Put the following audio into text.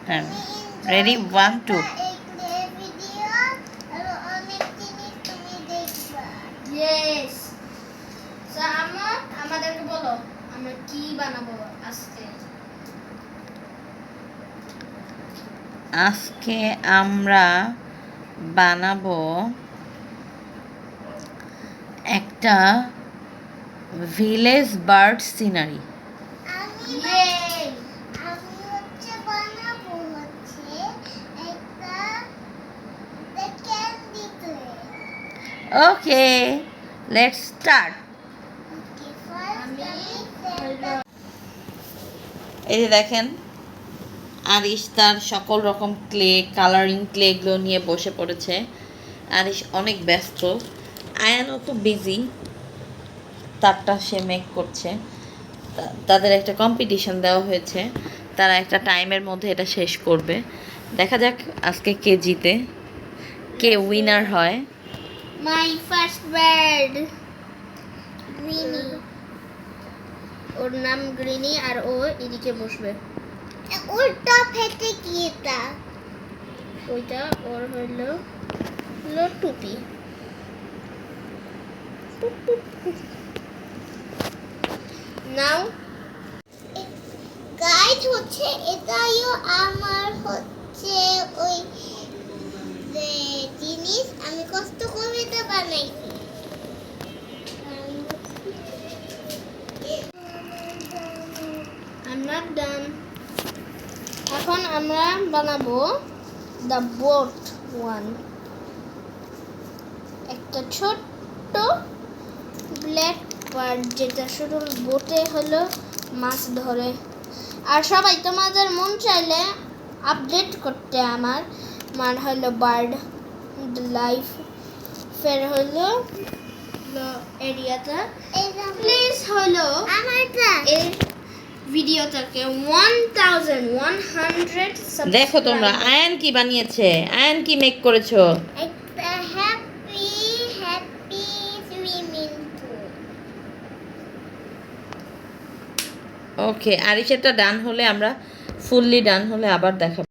হ্যাঁ, ready, 1 2। Yes. আমাদেরকে বলো আমরা কি বানাবো আজকে। আজকে আমরা বানাবো একটা village bird scenery. Okay, let's start. এই যে দেখেন, আরিশ তার সকল রকম কালারিং ক্লেগুলো নিয়ে বসে পড়েছে। আরিশ অনেক ব্যস্ত, আয়ানও খুব বিজি, তারটা সে মেক করছে। তাদের একটা কম্পিটিশন দেওয়া হয়েছে, তারা একটা টাইমের মধ্যে এটা শেষ করবে। দেখা যাক আজকে কে জিতে, কে উইনার হয়। মাই ফার্স্ট বার্ড গ্রিনি, ওর নাম গ্রিনি আর ও এদিকে বসবে। উল্টা ফেটে কি এটা? ওইটা ওর হলো টুপি। নাও গাইড হচ্ছে এটাইও আমার হচ্ছে ওই যে জিনিস আমি কষ্ট করে এটা বানাইছি। I'm not done. এখন আমরা বানাবো the boat one, একটা ছোট্ট ব্ল্যাক বার্ড যেটা শুধু বোটে হলো মাছ ধরে। আর সবাই তোমাদের মন চাইলে আপডেট করতে আমার হলো বার্ড লাইফ ফের হলো এরিয়াটা প্লিজ হলো এই ভিডিওটাকে 1100 দেখো তোমরা আয়ান কি বানিয়েছে, আয়ান কি মেক করেছো। একটা হ্যাপি সুইমিং পুল। ওকে, আরিশেরটা ডান হলে আমরা ফুললি ডান হলে আবার দেখাবো।